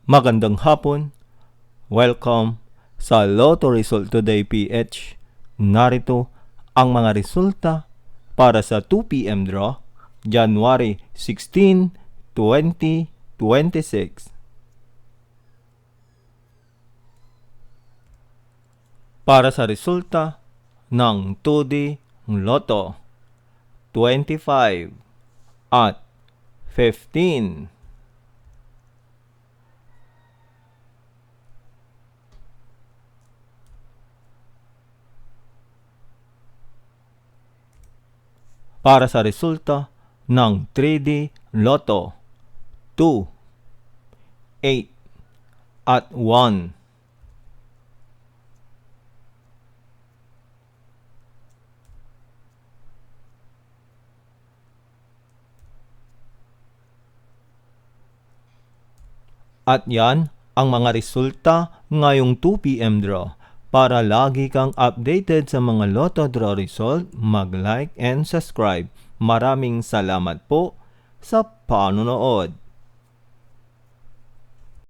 Magandang hapon. Welcome sa Lotto Result Today PH. Narito ang mga resulta para sa 2 p.m. draw, January 16, 2026. Para sa resulta ng 2D Lotto, 25 at 15. Para sa resulta ng 3D Lotto, 2, 8 at 1. At yan ang mga resulta ngayong 2 p.m. draw. Para lagi kang updated sa mga Lotto draw result, mag-like and subscribe. Maraming salamat po sa panonood.